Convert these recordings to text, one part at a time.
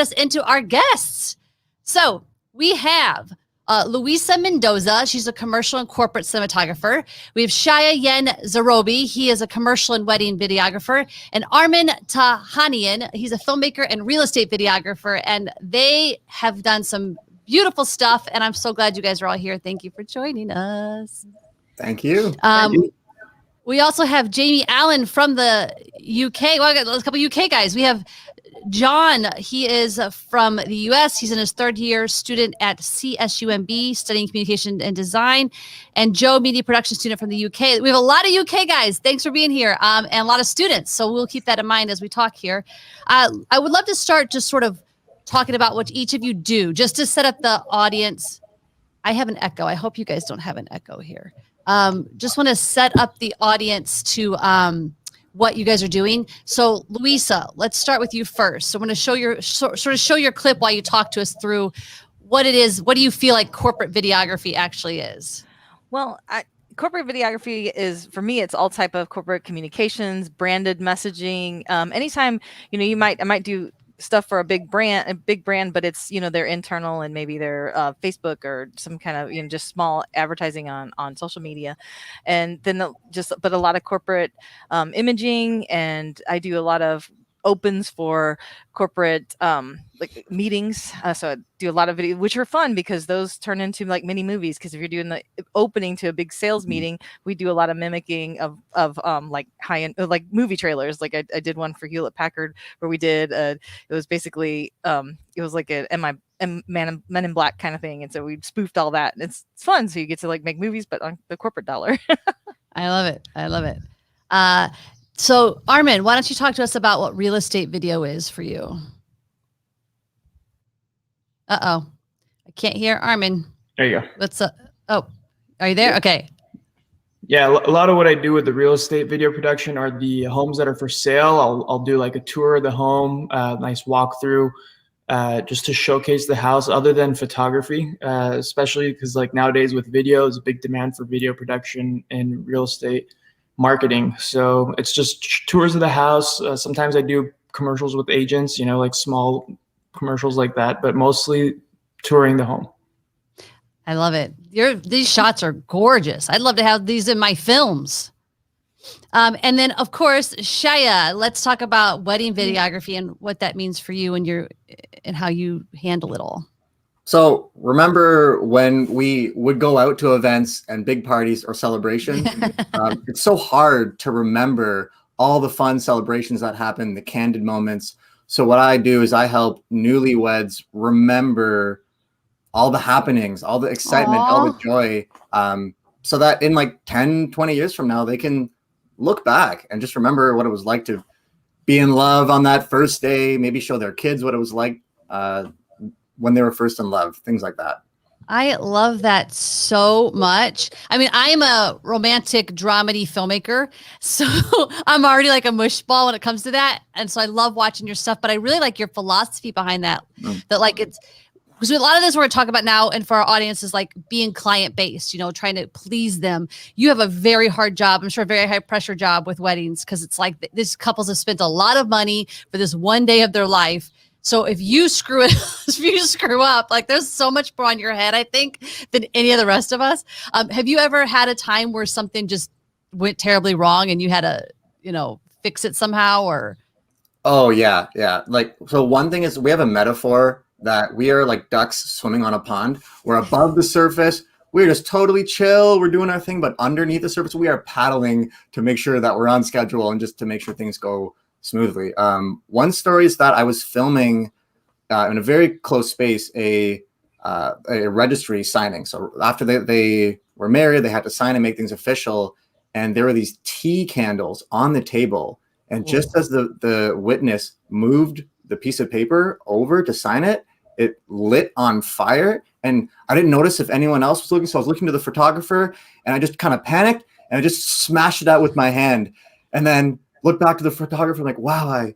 us into our guests. So we have Luisa Mendoza. She's a commercial and corporate cinematographer. We have Shyah Zarrabi. He is a commercial and wedding videographer. And Armen Tahanian. He's a filmmaker and real estate videographer. And they have done some beautiful stuff. And I'm so glad you guys are all here. Thank you for joining us. Thank you. We also have Jamie Allen from the UK. Well, I got a couple UK guys. We have John. He is from the US. He's in his third year student at CSUMB, studying communication and design. And Joe, media production student from the UK. We have a lot of UK guys. Thanks for being here. And a lot of students. So we'll keep that in mind as we talk here. I would love to start just sort of talking about what each of you do, just to set up the audience. I have an echo. I hope you guys don't have an echo here. Just want to set up the audience to what you guys are doing. So Luisa, let's start with you first. So I'm going to show your sort of show your clip while you talk to us through what it is. What do you feel like corporate videography actually is? Well, corporate videography is, for me, it's all type of corporate communications, branded messaging. Anytime, I might do stuff for a big brand, but it's, their internal and maybe their Facebook or some kind of, just small advertising on social media. And then but a lot of corporate imaging, and I do a lot of opens for corporate like meetings. So I do a lot of video, which are fun because those turn into like mini movies. Because if you're doing the opening to a big sales meeting, we do a lot of mimicking of like high-end like movie trailers. Like I did one for Hewlett Packard where we did it was basically it was like a Men in Black kind of thing, and so we spoofed all that. And it's fun, so you get to like make movies, but on the corporate dollar. I love it. I love it. So Armen, why don't you talk to us about what real estate video is for you? Uh-oh. I can't hear Armen. There you go. Let's oh, are you there? Okay. Yeah, a lot of what I do with the real estate video production are the homes that are for sale. I'll do like a tour of the home, nice walkthrough, just to showcase the house other than photography, especially because like nowadays with video, there's a big demand for video production and real estate marketing. So it's just tours of the house. Sometimes I do commercials with agents, like small commercials like that, but mostly touring the home. I love it. These shots are gorgeous. I'd love to have these in my films. And then of course, Shyah, let's talk about wedding videography and what that means for you and how you handle it all. So remember when we would go out to events and big parties or celebrations, it's so hard to remember all the fun celebrations that happen, the candid moments. So what I do is I help newlyweds remember all the happenings, all the excitement, all the joy, so that in like 10, 20 years from now, they can look back and just remember what it was like to be in love on that first day, maybe show their kids what it was like when they were first in love, things like that. I love that so much. I mean, I'm a romantic dramedy filmmaker, so I'm already like a mush ball when it comes to that. And so I love watching your stuff, but I really like your philosophy behind that. That like it's, because a lot of this we're going to talk about now, and for our audience is like being client-based, trying to please them. You have a very hard job. I'm sure a very high pressure job with weddings, because it's like these couples have spent a lot of money for this one day of their life. So if you screw up, like there's so much more on your head, I think, than any of the rest of us. Have you ever had a time where something just went terribly wrong and you had to, fix it somehow or? Oh yeah. Yeah. Like, so one thing is we have a metaphor that we are like ducks swimming on a pond. We're above the surface. We're just totally chill. We're doing our thing, but underneath the surface, we are paddling to make sure that we're on schedule and just to make sure things go smoothly. One story is that I was filming in a very close space a registry signing. So after they were married, they had to sign and make things official. And there were these tea candles on the table. And just as the witness moved the piece of paper over to sign it, it lit on fire. And I didn't notice if anyone else was looking. So I was looking to the photographer and I just kind of panicked and I just smashed it out with my hand. And then looked back to the photographer like, wow, I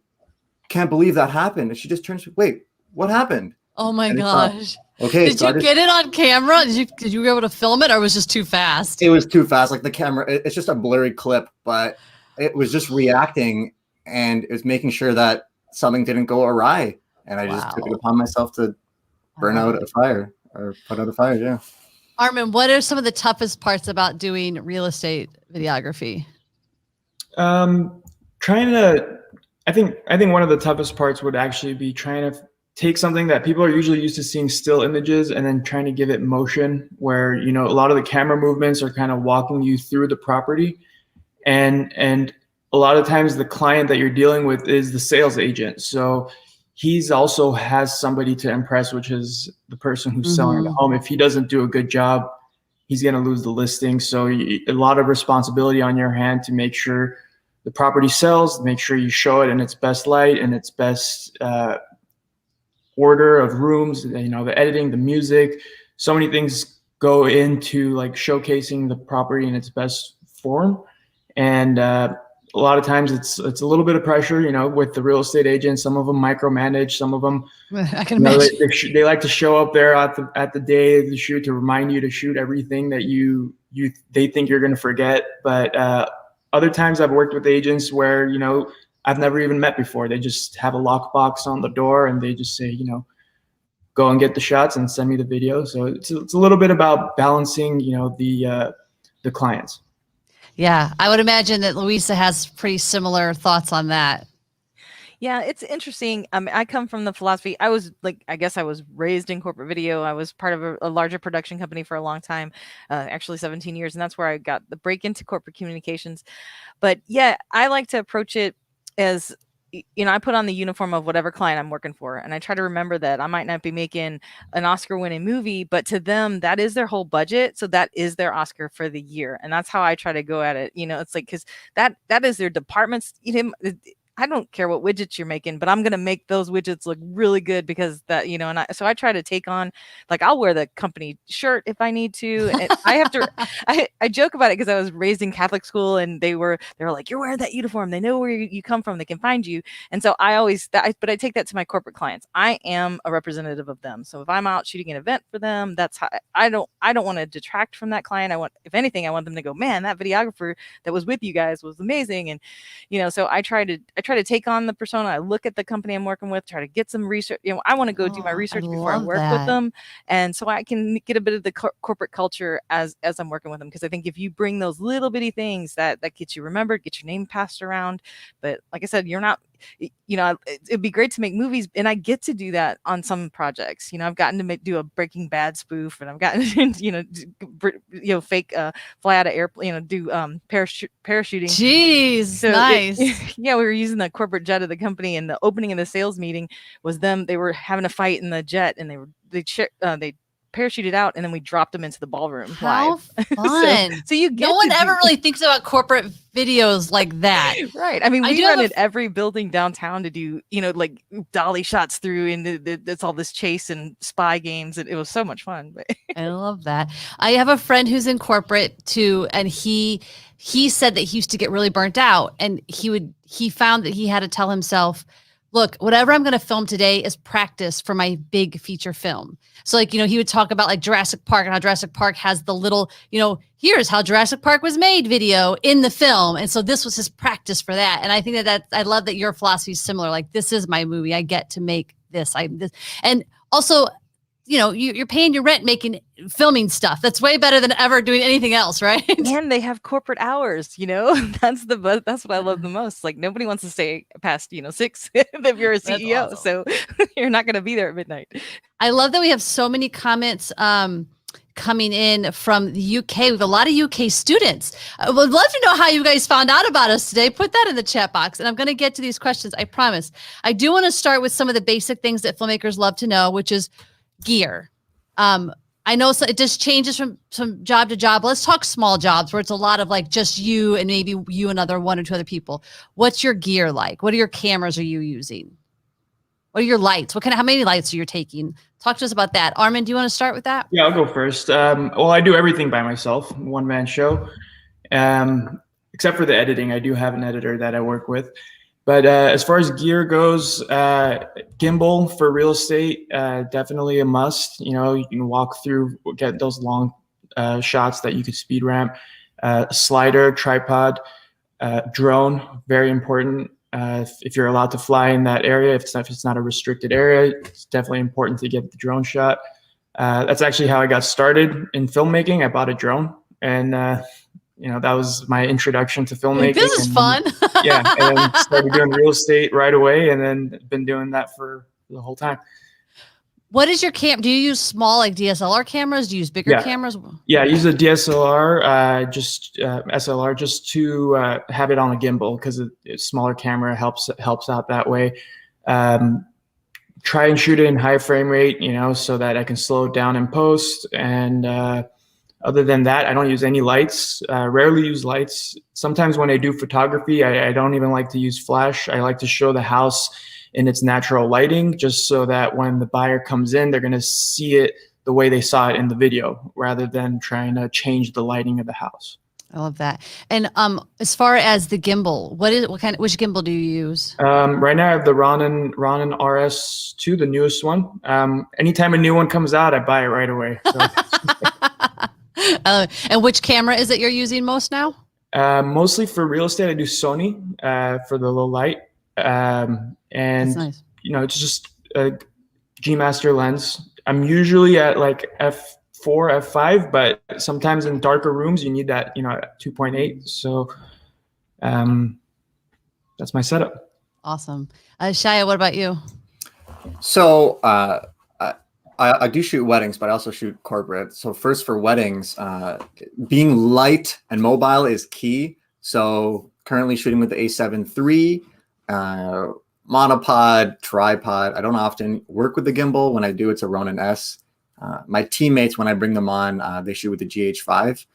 can't believe that happened. And she just turns, wait, what happened? Oh my gosh. Okay. Did you get it on camera? Did you be able to film it, or was it just too fast? It was too fast. Like the camera, it's just a blurry clip, but it was just reacting and it was making sure that something didn't go awry. and I just took it Wow. upon myself to burn love out a fire or put out a fire. Yeah. Armen, what are some of the toughest parts about doing real estate videography? Trying to, I think one of the toughest parts would actually be trying to take something that people are usually used to seeing still images and then trying to give it motion, where, you know, a lot of the camera movements are kind of walking you through the property. And a lot of times the client that you're dealing with is the sales agent. So he's also has somebody to impress, which is the person who's selling the home. If he doesn't do a good job, he's going to lose the listing. So a lot of responsibility on your hand to make sure the property sells, make sure you show it in its best light and its best order of rooms, you know, the editing, the music. So many things go into like showcasing the property in its best form. And a lot of times it's a little bit of pressure, you know, with the real estate agents. Some of them micromanage, some of them, I can you know, imagine. they like to show up there at the day of the shoot to remind you to shoot everything that they think you're going to forget. But other times I've worked with agents where, you know, I've never even met before. They just have a lockbox on the door and they just say, you know, go and get the shots and send me the video. So it's a little bit about balancing, you know, the clients. Yeah, I would imagine that Luisa has pretty similar thoughts on that. Yeah, it's interesting. I come from the philosophy. I guess I was raised in corporate video. I was part of a larger production company for a long time, actually 17 years. And that's where I got the break into corporate communications. But yeah, I like to approach it as, you know, I put on the uniform of whatever client I'm working for. And I try to remember that I might not be making an Oscar winning movie, but to them, that is their whole budget. So that is their Oscar for the year. And that's how I try to go at it. You know, it's like, because that is their department's, you know, I don't care what widgets you're making, but I'm going to make those widgets look really good because that, you know, and so I try to take on, like, I'll wear the company shirt if I need to. And I have to, I joke about it because I was raised in Catholic school and they were like, you're wearing that uniform. They know where you come from. They can find you. And so I always, but I take that to my corporate clients. I am a representative of them. So if I'm out shooting an event for them, that's how I don't want to detract from that client. If anything, I want them to go, man, that videographer that was with you guys was amazing. And, you know, so I try to take on the persona. I look at the company I'm working with, try to get some research. You know, I want to go do my research before I work with them. And so I can get a bit of the corporate culture as I'm working with them. Because I think if you bring those little bitty things that get you remembered, get your name passed around. But like I said, you're not, you know, it'd be great to make movies. And I get to do that on some projects. You know, I've gotten to do a Breaking Bad spoof, and I've gotten to, fake fly out of airplane, you know, do parachuting. Jeez, so nice. Yeah, we were using the corporate jet of the company, and the opening of the sales meeting was them. They were having a fight in the jet, and they parachuted out, and then we dropped them into the ballroom. How live. fun! so you get no one ever really thinks about corporate videos like that, right? I mean, we run at every building downtown to do, you know, like dolly shots through, and it's all this chase and spy games, and it was so much fun. I love that. I have a friend who's in corporate too, and he said that he used to get really burnt out, and he found that he had to tell himself, look, whatever I'm going to film today is practice for my big feature film. So like, you know, he would talk about like Jurassic Park and how Jurassic Park has the little, you know, here's how Jurassic Park was made video in the film. And so this was his practice for that. And I think that I love that your philosophy is similar. Like, this is my movie. I get to make this. And also, you know, you're paying your rent filming stuff. That's way better than ever doing anything else, right? And they have corporate hours, you know. That's what I love the most. Like, nobody wants to stay past, you know, 6 if you're a CEO. Awesome. So you're not going to be there at midnight. I love that we have so many comments coming in from the UK. We have a lot of UK students. I would love to know how you guys found out about us today. Put that in the chat box, and I'm going to get to these questions, I promise. I do want to start with some of the basic things that filmmakers love to know, which is gear. I know it just changes from job to job. Let's talk small jobs where it's a lot of like just you and maybe you and one or two other people. What's your gear like? What are your cameras are you using? What are your lights? How many lights are you taking? Talk to us about that. Armen, do you want to start with that? Yeah, I'll go first. Well, I do everything by myself, one-man show. Except for the editing. I do have an editor that I work with. But as far as gear goes, gimbal for real estate, definitely a must. You know, you can walk through, get those long shots that you could speed ramp. Slider, tripod, drone, very important. if you're allowed to fly in that area, if it's not a restricted area, it's definitely important to get the drone shot. That's actually how I got started in filmmaking. I bought a drone, and that was my introduction to filmmaking. This is fun. Yeah, and then started doing real estate right away, and then been doing that for the whole time. What is your cam? Do you use small like DSLR cameras? Do you use bigger cameras? Yeah, I use a DSLR, SLR, just to have it on a gimbal because a smaller camera helps out that way. Try and shoot it in high frame rate, so that I can slow it down in post. And other than that, I don't use any lights. Rarely use lights. Sometimes when I do photography, I don't even like to use flash. I like to show the house in its natural lighting, just so that when the buyer comes in, they're going to see it the way they saw it in the video, rather than trying to change the lighting of the house. I love that. And as far as the gimbal, which gimbal do you use? Right now I have the Ronin RS2, the newest one. Anytime a new one comes out, I buy it right away. So. And which camera is it you're using most now? Mostly for real estate, I do Sony for the low light. And nice. It's just a G Master lens. I'm usually at like f4, f5, but sometimes in darker rooms you need that 2.8. So that's my setup. Awesome. Shyah, what about you? So I do shoot weddings, but I also shoot corporate. So first, for weddings, being light and mobile is key. So currently shooting with the A7 III, monopod, tripod. I don't often work with the gimbal. When I do, it's a Ronin S. My teammates, when I bring them on, they shoot with the GH5.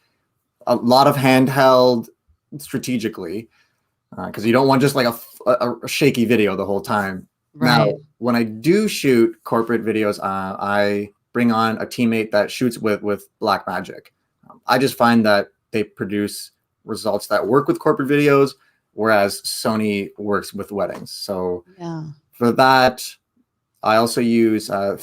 A lot of handheld strategically, because you don't want just like a shaky video the whole time. Right. Now, when I do shoot corporate videos, I bring on a teammate that shoots with Blackmagic. I just find that they produce results that work with corporate videos, whereas Sony works with weddings. So for that, I also use the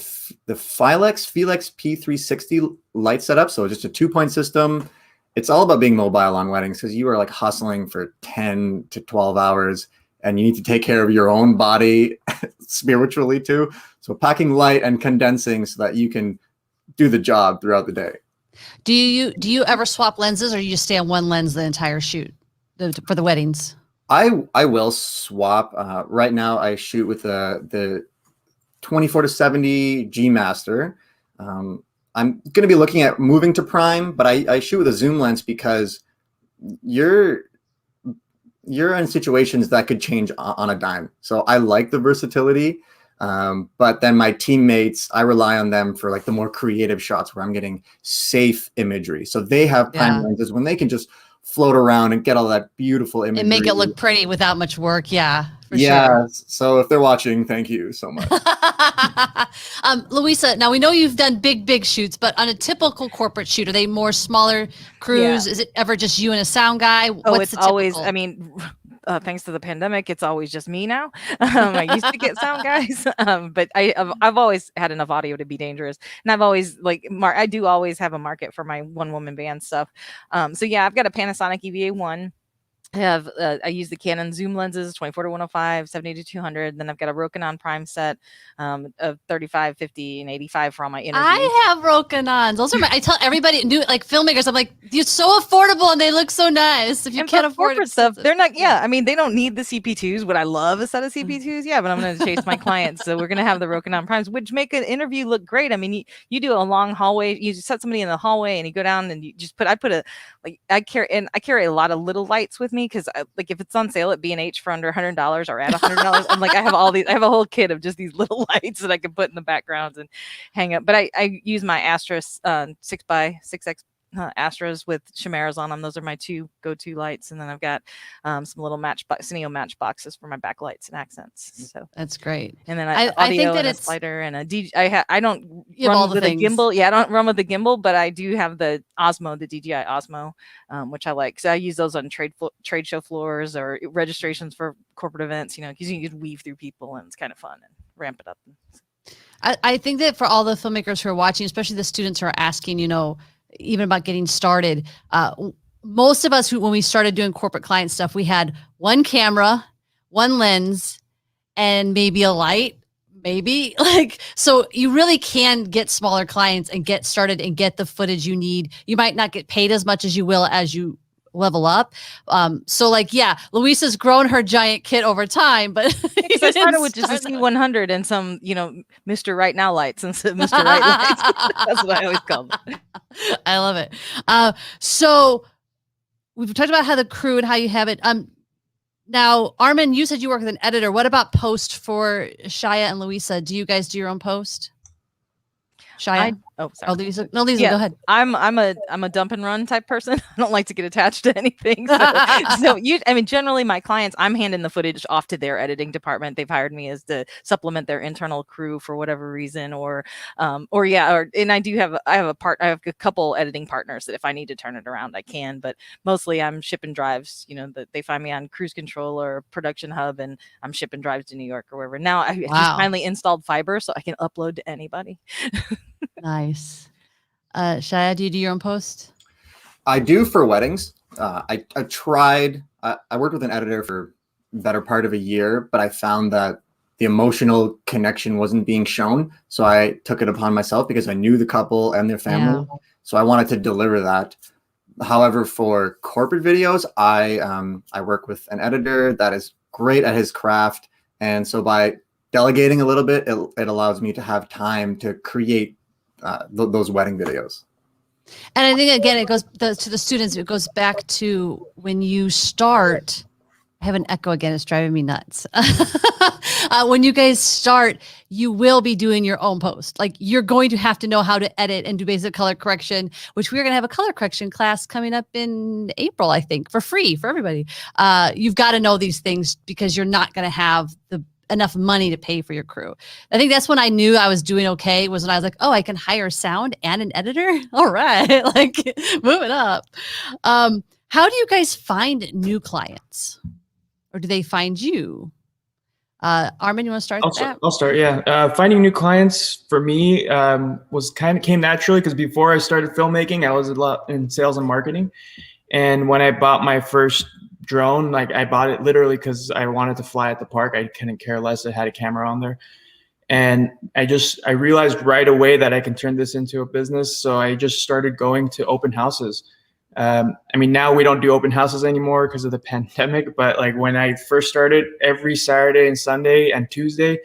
Felix P360 light setup. So just a 2-point system. It's all about being mobile on weddings because you are like hustling for 10 to 12 hours and you need to take care of your own body spiritually too. So packing light and condensing so that you can do the job throughout the day. Do you ever swap lenses, or you just stay on one lens the entire shoot for the weddings? I will swap. Right now I shoot with the 24-70 G Master. I'm going to be looking at moving to prime, but I shoot with a zoom lens because you're in situations that could change on a dime. So I like the versatility. But then my teammates, I rely on them for like the more creative shots where I'm getting safe imagery. So they have prime lenses when they can just float around and get all that beautiful imagery. And make it look pretty without much work. Yeah. Sure. So if they're watching, thank you so much. Luisa, now we know you've done big shoots, but on a typical corporate shoot, are they more smaller crews? Yeah. Is it ever just you and a sound guy? It's always, I mean, thanks to the pandemic, it's always just me now. I used to get sound guys, but I've always had enough audio to be dangerous. And I've always I do always have a market for my one-woman band stuff. So yeah, I've got a Panasonic EVA-1. I use the Canon zoom lenses, 24-105, 70-200. Then I've got a Rokinon prime set of 35, 50, and 85 for all my interviews. I have Rokinons. Those are I tell everybody, new like filmmakers, I'm like, you're so affordable and they look so nice. If you can't afford it, stuff, they're not. Yeah, I mean, they don't need the CP2s. Would I love a set of CP2s? Yeah, but I'm going to chase my clients, so we're going to have the Rokinon primes, which make an interview look great. I mean, you do a long hallway. You just set somebody in the hallway, and you go down, and you just I carry a lot of little lights with me. Because if it's on sale at B&H for under $100 or at $100, I'm like, I have a whole kit of just these little lights that I can put in the backgrounds and hang up. But I use my Astras 6x6X Astras with chimeras on them. Those are my two go-to lights. And then I've got some little Cineo match boxes for my backlights and accents. So that's great. And then I think that it's a slider and a DJ. I don't run with a gimbal. Yeah, I don't run with the gimbal, but I do have the Osmo, the DJI Osmo, which I like. So I use those on trade show floors or registrations for corporate events, because you can weave through people and it's kind of fun and ramp it up. I think that for all the filmmakers who are watching, especially the students who are asking, even about getting started, most of us when we started doing corporate client stuff, we had one camera, one lens, and maybe a light, maybe like, so you really can get smaller clients and get started and get the footage you need. You might not get paid as much as you will as you level up. So like, yeah, Luisa's grown her giant kit over time, but I started with just a C100 and some, you know, Mr. Right Now lights and some Mr. Right lights. That's what I always call them. I love it. So we've talked about how the crew and how you have it. Now, Armen, you said you work with an editor. What about post for Shyah and Luisa? Do you guys do your own post? Shyah? Sorry. Luisa. No, Luisa, go ahead. I'm a dump and run type person. I don't like to get attached to anything. So generally my clients, I'm handing the footage off to their editing department. They've hired me as to supplement their internal crew for whatever reason, and I have a couple editing partners that if I need to turn it around, I can, but mostly I'm shipping drives, you know, that they find me on Cruise Control or Production Hub, and I'm shipping drives to New York or wherever. Now I just finally installed fiber so I can upload to anybody. Nice. Shyah, do you do your own post? I do for weddings. I tried. I worked with an editor for the better part of a year, but I found that the emotional connection wasn't being shown. So I took it upon myself because I knew the couple and their family. Yeah. So I wanted to deliver that. However, for corporate videos, I work with an editor that is great at his craft. And so by delegating a little bit, it allows me to have time to create those wedding videos. And I think, again, it goes to the students. It goes back to when you start. I have an echo again. It's driving me nuts. When you guys start, you will be doing your own post. Like, you're going to have to know how to edit and do basic color correction, which we're going to have a color correction class coming up in April, I think, for free for everybody. You've got to know these things because you're not going to have enough money to pay for your crew. I think that's when I knew I was doing okay, was when I was like, oh, I can hire sound and an editor. All right. Like, moving up. How do you guys find new clients, or do they find you? Armen, you want to start? I'll start. Yeah. Finding new clients for me came naturally because before I started filmmaking, I was a lot in sales and marketing. And when I bought my first drone, like, I bought it literally because I wanted to fly at the park. I couldn't care less. It had a camera on there. And I realized right away that I can turn this into a business. So I just started going to open houses. Now we don't do open houses anymore because of the pandemic. But like, when I first started, every Saturday and Sunday and Tuesday,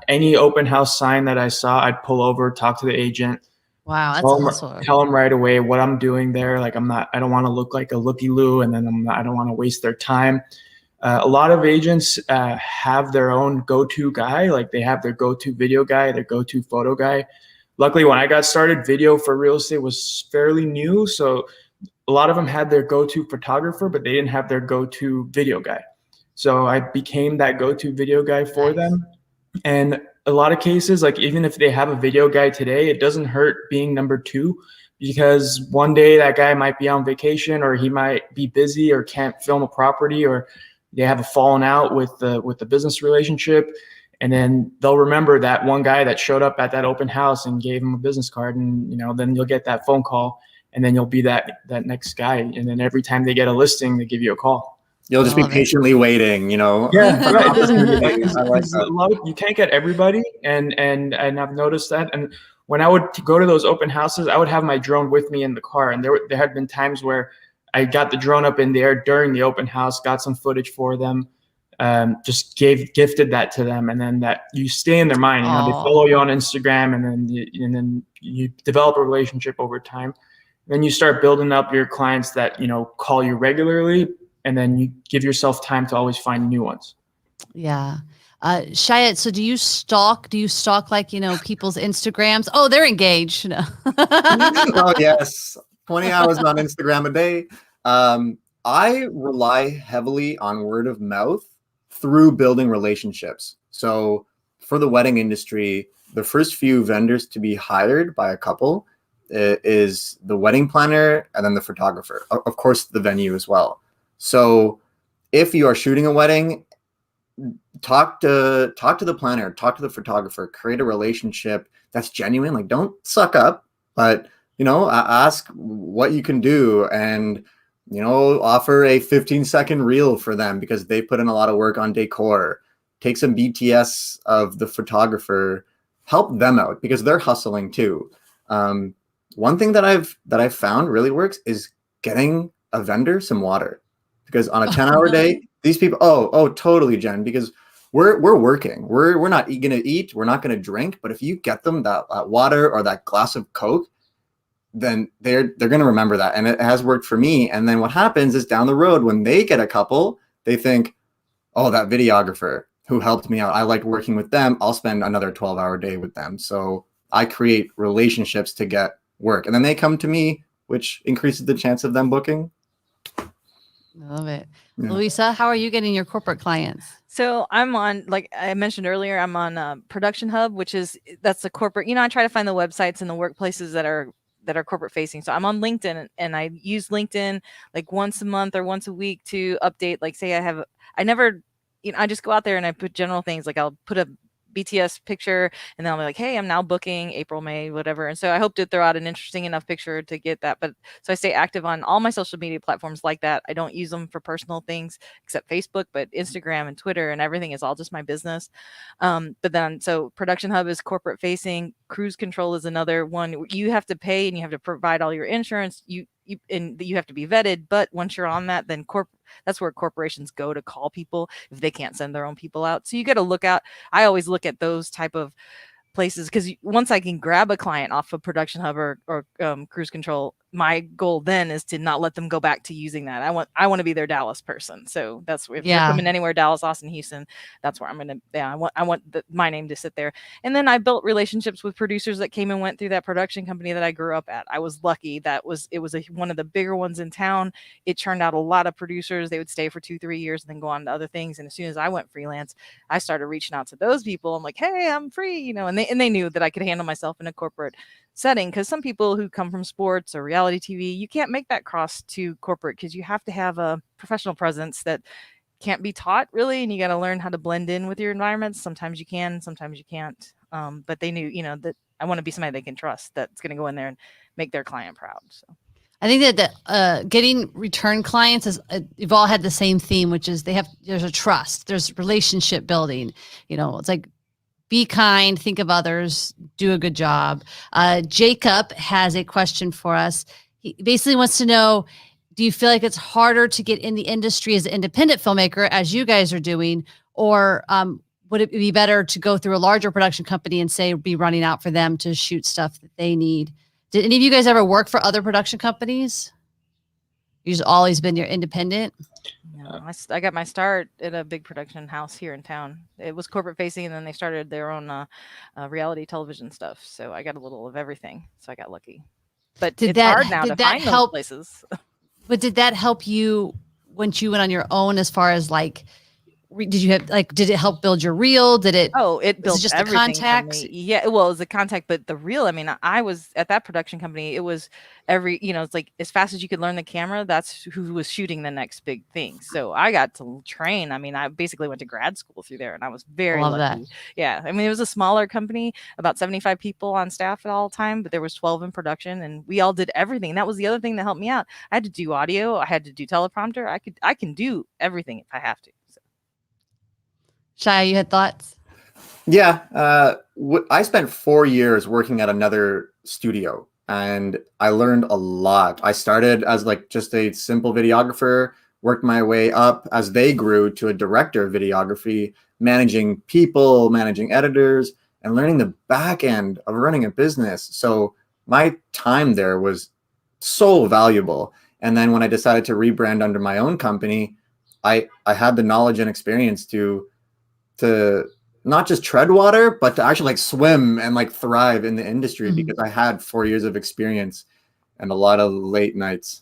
any open house sign that I saw, I'd pull over, talk to the agent. Wow, that's awesome. Tell them right away what I'm doing there. Like, I don't want to look like a looky-loo, and then I don't want to waste their time. A lot of agents have their own go-to guy. Like, they have their go-to video guy, their go-to photo guy. Luckily, when I got started, video for real estate was fairly new. So a lot of them had their go-to photographer, but they didn't have their go-to video guy. So I became that go-to video guy for them. And a lot of cases, like, even if they have a video guy today, it doesn't hurt being number two, because one day that guy might be on vacation, or he might be busy, or can't film a property, or they have a falling out with the business relationship. And then they'll remember that one guy that showed up at that open house and gave him a business card. And, then you'll get that phone call, and then you'll be that next guy. And then every time they get a listing, they give you a call. You'll just be patiently waiting, Yeah, you can't get everybody, and I've noticed that. And when I would go to those open houses, I would have my drone with me in the car, and there had been times where I got the drone up in the air during the open house, got some footage for them, just gifted that to them, and then that you stay in their mind. They follow you on Instagram, and then you develop a relationship over time. Then you start building up your clients that call you regularly. And then you give yourself time to always find new ones. Yeah. Shyah, so do you stalk like, people's Instagrams? Oh, they're engaged. No. Oh, yes. 20 hours on Instagram a day. I rely heavily on word of mouth through building relationships. So for the wedding industry, the first few vendors to be hired by a couple is the wedding planner and then the photographer. Of course, the venue as well. So if you are shooting a wedding, talk to the planner, talk to the photographer, create a relationship that's genuine. Like, don't suck up, but ask what you can do. And you know, offer a 15-second reel for them because they put in a lot of work on decor. Take some BTS of the photographer, help them out because they're hustling too. One thing that I've found really works is getting a vendor some water, because on a 10-hour day, these people, totally, Jen, because we're working. We're not gonna eat, we're not gonna drink, but if you get them that water or that glass of Coke, then they're gonna remember that. And it has worked for me. And then what happens is down the road when they get a couple, they think, oh, that videographer who helped me out, I liked working with them, I'll spend another 12-hour day with them. So I create relationships to get work. And then they come to me, which increases the chance of them booking. I love it. Yeah. Luisa, how are you getting your corporate clients? So I'm on, like I mentioned earlier, I'm on Production Hub, that's a corporate, I try to find the websites and the workplaces that are corporate facing. So I'm on LinkedIn, and I use LinkedIn like once a month or once a week to update, like say I never, I just go out there and I put general things, like I'll put a BTS picture and then I'll be like, hey, I'm now booking April, May, whatever. And so I hope to throw out an interesting enough picture to get that. But so I stay active on all my social media platforms like that. I don't use them for personal things except Facebook, but Instagram and Twitter and everything is all just my business. But then, so Production Hub is corporate facing. Cruise Control is another one. You have to pay and you have to provide all your insurance. And you have to be vetted. But once you're on that, then that's where corporations go to call people if they can't send their own people out. So you got to look out. I always look at those type of places, because once I can grab a client off of Production Hub or Cruise Control, my goal then is to not let them go back to using that. I want to be their Dallas person. So that's if they're coming anywhere, Dallas, Austin, Houston, that's where I'm gonna. Yeah, I want my name to sit there. And then I built relationships with producers that came and went through that production company that I grew up at. I was lucky that it was one of the bigger ones in town. It churned out a lot of producers. They would stay for 2-3 years and then go on to other things. And as soon as I went freelance, I started reaching out to those people. I'm like, hey, I'm free, and they knew that I could handle myself in a corporate setting, because some people who come from sports or reality TV, you can't make that cross to corporate because you have to have a professional presence that can't be taught really, and you got to learn how to blend in with your environments. Sometimes you can, sometimes you can't. But they knew, that I want to be somebody they can trust that's going to go in there and make their client proud. So I think that getting return clients is, you've all had the same theme, which is there's a trust, there's relationship building. It's like, be kind, think of others, do a good job. Jacob has a question for us. He basically wants to know, do you feel like it's harder to get in the industry as an independent filmmaker, as you guys are doing, or would it be better to go through a larger production company and say, be running out for them to shoot stuff that they need? Did any of you guys ever work for other production companies? You've always been your independent? No, I got my start at a big production house here in town. It was corporate facing, and then they started their own reality television stuff. So I got a little of everything. So I got lucky. But it's hard now to find those places. But did that help you once you went on your own, as far as like, did it help build your reel? Did it? Oh, it built just everything the contacts. Yeah, well, it was the contact, but the reel. I mean, I was at that production company. It was it's like as fast as you could learn the camera, that's who was shooting the next big thing. So I got to train. I mean, I basically went to grad school through there, and I was very lucky. That. Yeah, I mean, it was a smaller company, about 75 people on staff at all time, but there was 12 in production, and we all did everything. That was the other thing that helped me out. I had to do audio. I had to do teleprompter. I can do everything if I have to. Shyah, you had thoughts? Yeah. I spent 4 years working at another studio, and I learned a lot. I started as like just a simple videographer, worked my way up as they grew to a director of videography, managing people, managing editors, and learning the back end of running a business. So my time there was so valuable. And then when I decided to rebrand under my own company, I had the knowledge and experience to not just tread water, but to actually like swim and like thrive in the industry, because I had 4 years of experience and a lot of late nights.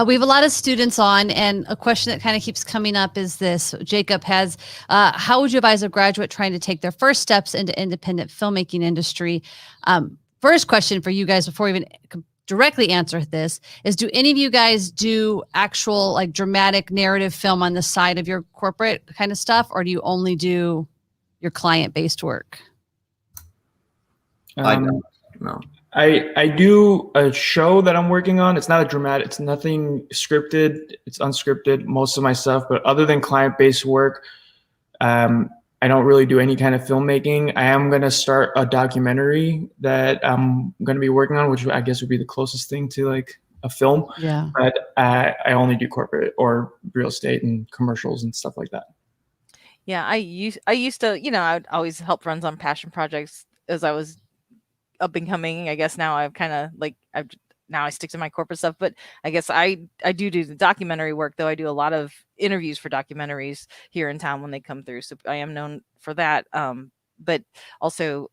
We have a lot of students on, and a question that kind of keeps coming up is this. Jacob has, how would you advise a graduate trying to take their first steps into independent filmmaking industry? First question for you guys, before we even directly answer this, is, do any of you guys do actual like dramatic narrative film on the side of your corporate kind of stuff, or do you only do your client-based work? I don't know. I do a show that I'm working on. It's not a dramatic, it's nothing scripted. It's unscripted, most of my stuff. But other than client-based work, I don't really do any kind of filmmaking. I am going to start a documentary that I'm going to be working on, which I guess would be the closest thing to like a film. Yeah. But I only do corporate or real estate and commercials and stuff like that. Yeah, I used to, you know, I would always help friends on passion projects as I was up and coming. I guess now I've kind of like now I stick to my corporate stuff, but I guess I do the documentary work, though. I do a lot of interviews for documentaries here in town when they come through, so I am known for that. But also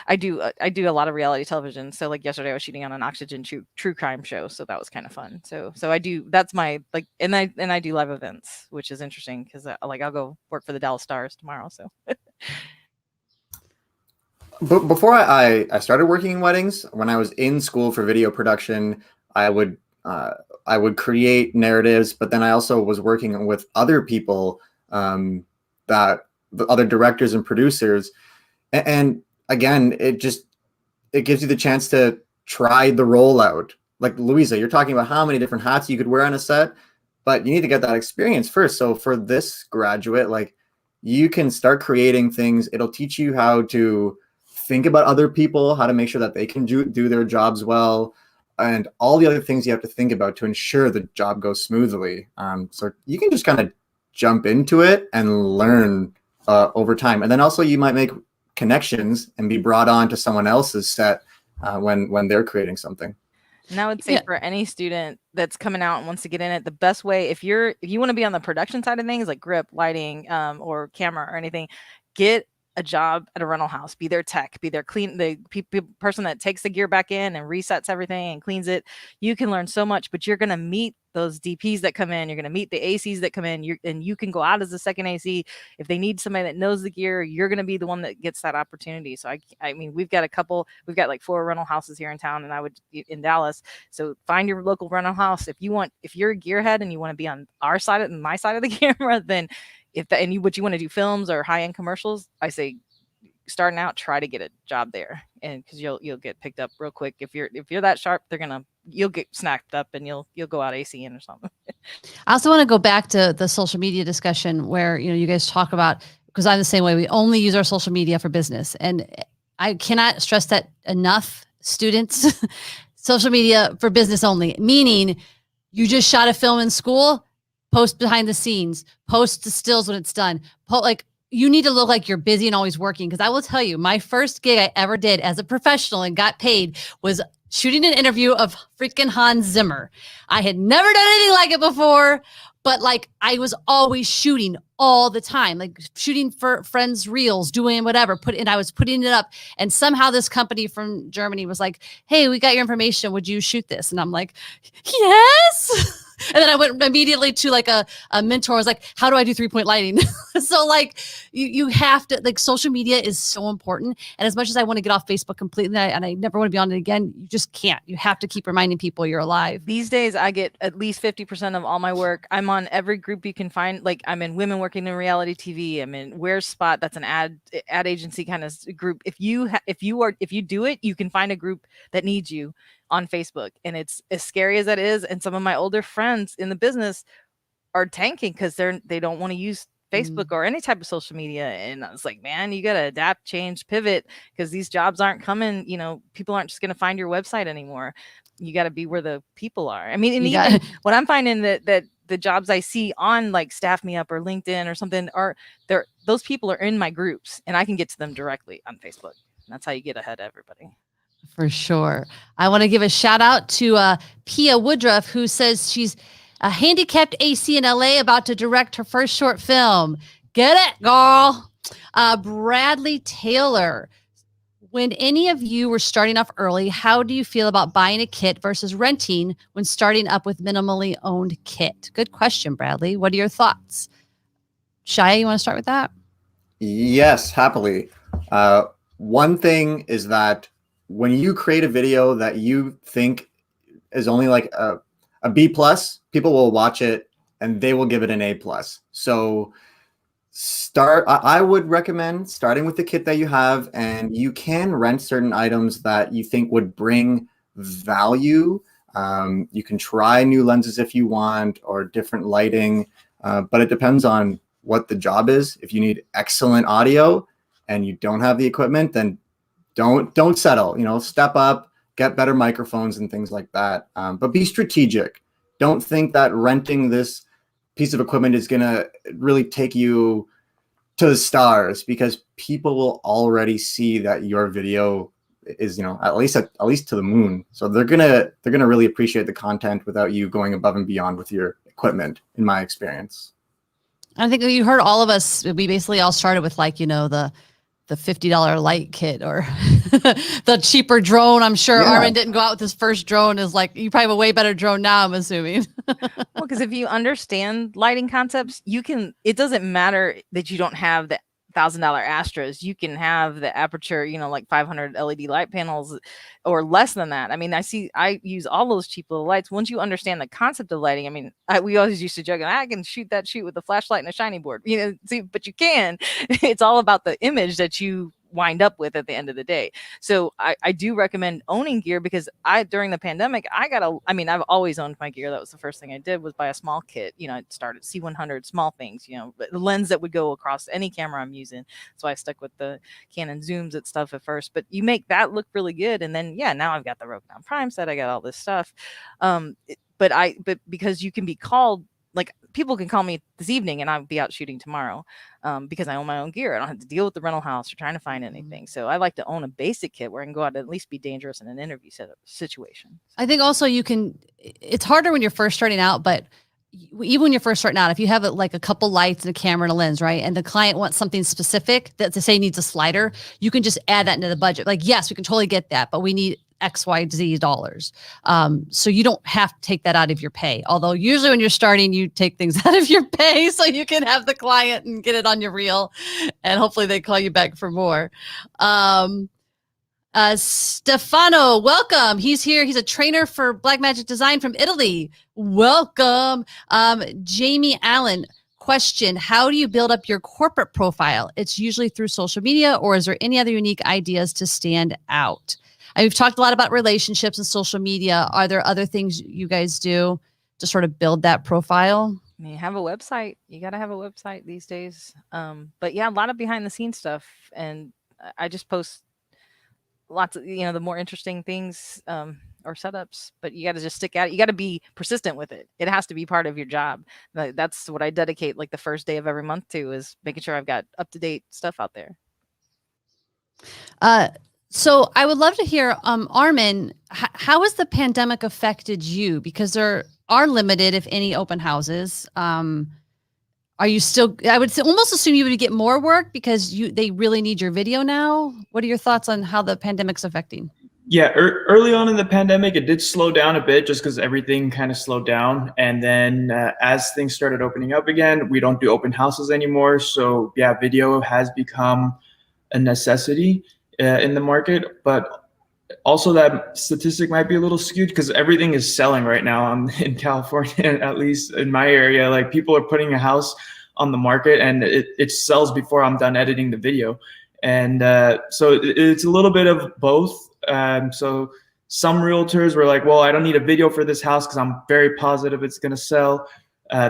I do a lot of reality television. So like yesterday I was shooting on an Oxygen true crime show, so that was kind of fun. So I do, that's my like, and I do live events, which is interesting because like I'll go work for the Dallas Stars tomorrow. So But before I started working in weddings, when I was in school for video production, I would create narratives, but then I also was working with other people, that the other directors and producers, and again, it gives you the chance to try the role out. Like Luisa, you're talking about how many different hats you could wear on a set, but you need to get that experience first. So for this graduate, like, you can start creating things. It'll teach you how to think about other people, how to make sure that they can do their jobs well, and all the other things you have to think about to ensure the job goes smoothly. So you can just kind of jump into it and learn over time. And then also you might make connections and be brought on to someone else's set when they're creating something. and I would say for any student that's coming out and wants to get in it, the best way, if you want to be on the production side of things, like grip, lighting, or camera or anything, get a job at a rental house. Be their tech, be their the person that takes the gear back in and resets everything and cleans it. You can learn so much, but you're going to meet those DPs that come in. You're going to meet the ACs that come in. And you can go out as the second AC. If they need somebody that knows the gear, you're going to be the one that gets that opportunity. So I mean, we've got like 4 rental houses here in town, and in Dallas. So find your local rental house. If you're a gearhead and you want to be on our side and my side of the camera, then what you want to do films or high-end commercials, I say starting out, try to get a job there, and because you'll get picked up real quick. If you're that sharp, you'll get snapped up and you'll go out ACing or something. I also want to go back to the social media discussion where, you guys talk about, because I'm the same way, we only use our social media for business. And I cannot stress that enough, students. Social media for business only, meaning you just shot a film in school, post behind the scenes, post the stills when it's done. You need to look like you're busy and always working. Because I will tell you, my first gig I ever did as a professional and got paid was shooting an interview of freaking Hans Zimmer. I had never done anything like it before, but like I was always shooting all the time, like shooting for friends' reels, doing whatever. I was putting it up, and somehow this company from Germany was like, "Hey, we got your information. Would you shoot this?" And I'm like, "Yes." And then I went immediately to like a mentor. I was like, how do I do 3-point lighting? So like you have to, like, social media is so important. And as much as I want to get off Facebook completely and I never want to be on it again, you just can't. You have to keep reminding people you're alive. These days I get at least 50% of all my work. I'm on every group you can find. Like I'm in Women Working in Reality TV. I'm in Where's Spot. That's an ad agency kind of group. If you do it, you can find a group that needs you on Facebook. And it's as scary as that is. And some of my older friends in the business are tanking because they don't want to use Facebook or any type of social media. And I was like, man, you got to adapt, change, pivot, because these jobs aren't coming. People aren't just going to find your website anymore. You got to be where the people are. I mean, and even what I'm finding that the jobs I see on like Staff Me Up or LinkedIn or something those people are in my groups, and I can get to them directly on Facebook. And that's how you get ahead of everybody. For sure. I want to give a shout out to Pia Woodruff, who says she's a handicapped AC in LA about to direct her first short film. Get it, girl. Bradley Taylor. When any of you were starting off early, how do you feel about buying a kit versus renting when starting up with minimally owned kit? Good question, Bradley. What are your thoughts? Shyah, you want to start with that? Yes, happily. One thing is that when you create a video that you think is only like a B+, people will watch it and they will give it an A+. So I would recommend starting with the kit that you have, and you can rent certain items that you think would bring value. You can try new lenses if you want, or different lighting, but it depends on what the job is. If you need excellent audio and you don't have the equipment, then don't settle. Step up, get better microphones and things like that. But be strategic. Don't think that renting this piece of equipment is going to really take you to the stars, because people will already see that your video is, at least to the moon. So they're going to really appreciate the content without you going above and beyond with your equipment, in my experience. I think you heard all of us. We basically all started with the $50 light kit or the cheaper drone. I'm sure Armen didn't go out with his first drone. Is like, you probably have a way better drone now, I'm assuming. Well, because if you understand lighting concepts, it doesn't matter that you don't have the $1,000 Astras. You can have the aperture, like 500 LED light panels or less than that. I mean, I use all those cheap little lights. Once you understand the concept of lighting, I mean, we always used to joke, I can shoot with a flashlight and a shiny board, but you can. It's all about the image that you wind up with at the end of the day. So I do recommend owning gear, because during the pandemic, I've always owned my gear. That was the first thing I did, was buy a small kit. I started C100, small things, the lens that would go across any camera I'm using. So I stuck with the Canon zooms and stuff at first, but you make that look really good. And then, now I've got the Rokinon Prime set. I got all this stuff. But because you can be called, like, people can call me this evening and I'll be out shooting tomorrow, because I own my own gear. I don't have to deal with the rental house or trying to find anything. So I like to own a basic kit where I can go out and at least be dangerous in an interview situation. I think also it's harder when you're first starting out, but even when you're first starting out, if you have like a couple lights and a camera and a lens, right? And the client wants something specific that to say needs a slider, you can just add that into the budget. Like, yes, we can totally get that, but we need X, Y, Z dollars. So you don't have to take that out of your pay. Although usually when you're starting, you take things out of your pay so you can have the client and get it on your reel, and hopefully they call you back for more. Stefano, welcome. He's here. He's a trainer for Blackmagic Design from Italy. Welcome. Jamie Allen, question: how do you build up your corporate profile? It's usually through social media, or is there any other unique ideas to stand out? We've talked a lot about relationships and social media. Are there other things you guys do to sort of build that profile? I mean, have a website. You got to have a website these days. But yeah, a lot of behind the scenes stuff. And I just post lots of, the more interesting things or setups, but you got to just stick at it. You got to be persistent with it. It has to be part of your job. That's what I dedicate like the first day of every month to, is making sure I've got up-to-date stuff out there. So I would love to hear, Armen, how has the pandemic affected you? Because there are limited, if any, open houses. Are you still, I would almost assume you would get more work because they really need your video now. What are your thoughts on how the pandemic's affecting? Yeah, early on in the pandemic, it did slow down a bit just because everything kind of slowed down. And then as things started opening up again, we don't do open houses anymore. So yeah, video has become a necessity in the market. But also that statistic might be a little skewed because everything is selling right now in California, at least in my area. Like, people are putting a house on the market and it sells before I'm done editing the video. And so it's a little bit of both. So some realtors were like, well, I don't need a video for this house because I'm very positive it's going to sell.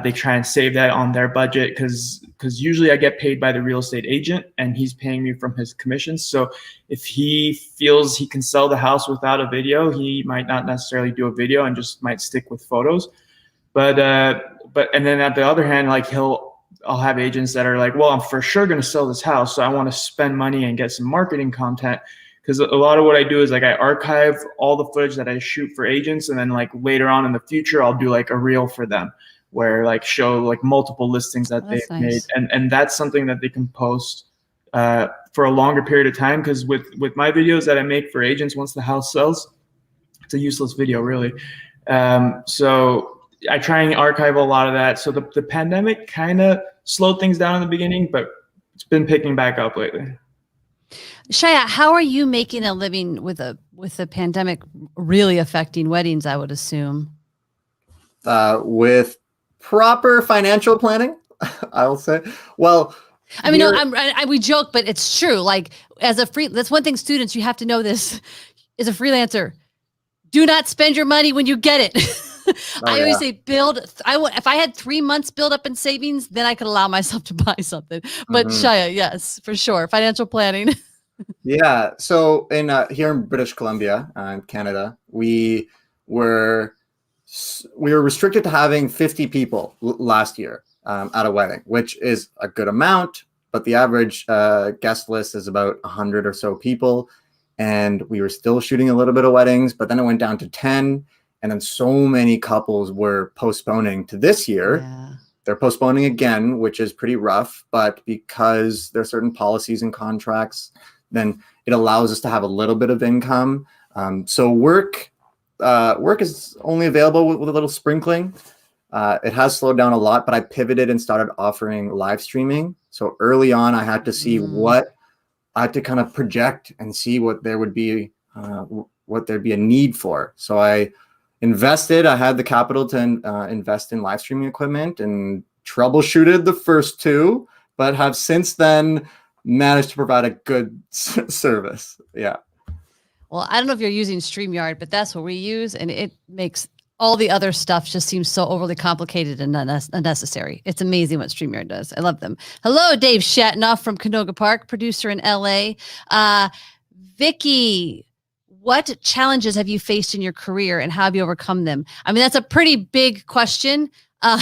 They try and save that on their budget because usually I get paid by the real estate agent and he's paying me from his commissions. So if he feels he can sell the house without a video, he might not necessarily do a video and just might stick with photos. But and then at the other hand, like I'll have agents that are like, well, I'm for sure going to sell this house, so I want to spend money and get some marketing content. Because a lot of what I do is like I archive all the footage that I shoot for agents, and then like later on in the future, I'll do like a reel for them where like show like multiple listings that they've made. And that's something that they can post for a longer period of time. Because with my videos that I make for agents, once the house sells, it's a useless video really. So I try and archive a lot of that. So the pandemic kind of slowed things down in the beginning, but it's been picking back up lately. Shyah, how are you making a living with the pandemic really affecting weddings, I would assume? With proper financial planning, I will say. Well, I mean, no, we joke, but it's true. Like as a that's one thing, students, you have to know this as a freelancer. Do not spend your money when you get it. I always say if I had 3 months build up in savings, then I could allow myself to buy something. But Shyah, yes, for sure. Financial planning. Yeah. So in here in British Columbia, in Canada, we were restricted to having 50 people last year at a wedding, which is a good amount, but the average guest list is about 100 or so people. And we were still shooting a little bit of weddings, but then it went down to 10. And then so many couples were postponing to this year. Yeah. They're postponing again, which is pretty rough. But because there are certain policies and contracts, then it allows us to have a little bit of income. So work is only available with a little sprinkling. It has slowed down a lot, but I pivoted and started offering live streaming. So early on, I had to see I had to kind of project and see what there would be, what there'd be a need for. So I invested. I had the capital to invest in live streaming equipment and troubleshooted the first two, but have since then managed to provide a good service. Yeah. Well, I don't know if you're using StreamYard, but that's what we use, and it makes all the other stuff just seems so overly complicated and unnecessary. It's amazing what StreamYard does. I love them. Hello, Dave Shatnoff from Canoga Park, producer in LA. Vicky, what challenges have you faced in your career and how have you overcome them? I mean, that's a pretty big question. But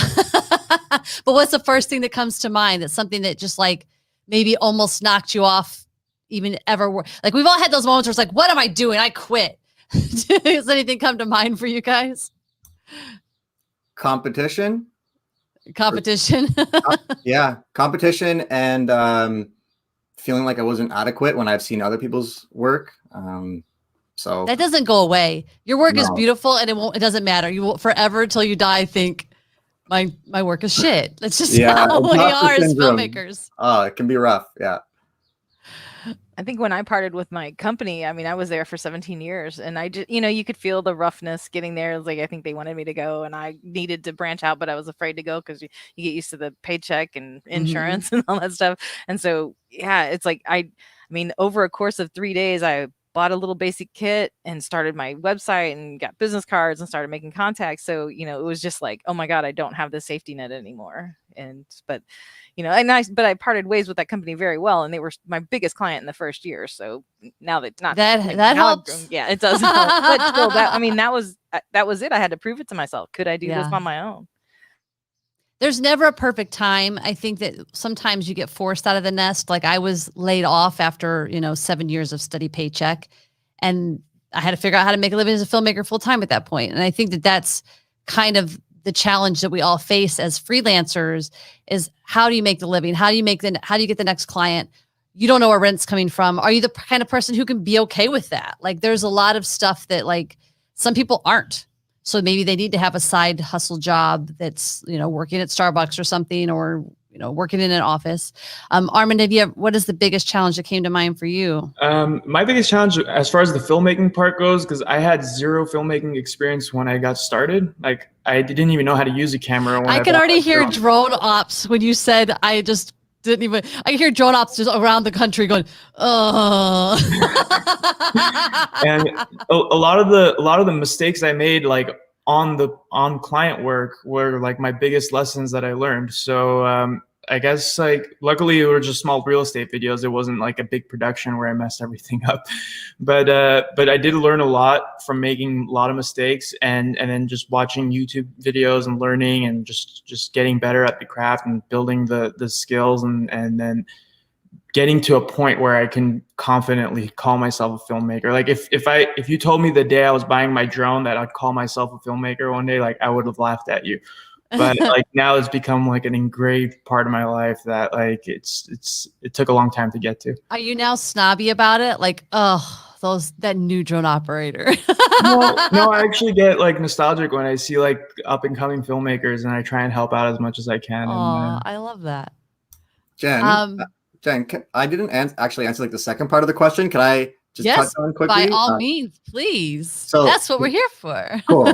what's the first thing that comes to mind? That's something that just like maybe almost knocked you off even ever. Like we've all had those moments where it's like, what am I doing? I quit. Does anything come to mind for you guys? Competition. Yeah. Competition and feeling like I wasn't adequate when I've seen other people's work. So that doesn't go away. Your work is beautiful and it doesn't matter. You will forever till you die think my work is shit. That's just how we are as filmmakers. Oh, it can be rough. Yeah. I think when I parted with my company, I mean, I was there for 17 years and I just, you could feel the roughness getting there. It was like, I think they wanted me to go and I needed to branch out, but I was afraid to go because you get used to the paycheck and insurance and all that stuff. And so, yeah, it's like, I mean, over a course of 3 days, I bought a little basic kit and started my website and got business cards and started making contacts. So, it was just like, oh my God, I don't have the safety net anymore. But I parted ways with that company very well. And they were my biggest client in the first year. So now that helps. Yeah, it does help. But still that was it. I had to prove it to myself. Could I do this on my own? There's never a perfect time. I think that sometimes you get forced out of the nest. Like I was laid off after, 7 years of steady paycheck and I had to figure out how to make a living as a filmmaker full time at that point. And I think that that's kind of the challenge that we all face as freelancers is how do you make the living? How do you get the next client? You don't know where rent's coming from. Are you the kind of person who can be okay with that? Like there's a lot of stuff that like some people aren't. So maybe they need to have a side hustle job that's, working at Starbucks or something, or, working in an office. Armen, what is the biggest challenge that came to mind for you? My biggest challenge as far as the filmmaking part goes, because I had zero filmmaking experience when I got started. Like I didn't even know how to use a camera. When I can already hear drone ops when you said I just didn't even. I can hear drone ops just around the country going, oh. And a lot of the mistakes I made, like on client work, were like my biggest lessons that I learned. So I guess like luckily it were just small real estate videos. It wasn't like a big production where I messed everything up. But I did learn a lot from making a lot of mistakes and then just watching YouTube videos and learning and just getting better at the craft and building the skills and then getting to a point where I can confidently call myself a filmmaker. Like if you told me the day I was buying my drone that I'd call myself a filmmaker one day, like I would have laughed at you. But like now it's become like an engraved part of my life that like it took a long time to get to. Are you now snobby about it? Like, that new drone operator. No, I actually get like nostalgic when I see like up and coming filmmakers and I try and help out as much as I can. Oh, I love that. Jen, I didn't actually answer like the second part of the question. Can I just touch on quickly? By all means, please. So that's what we're here for. Cool.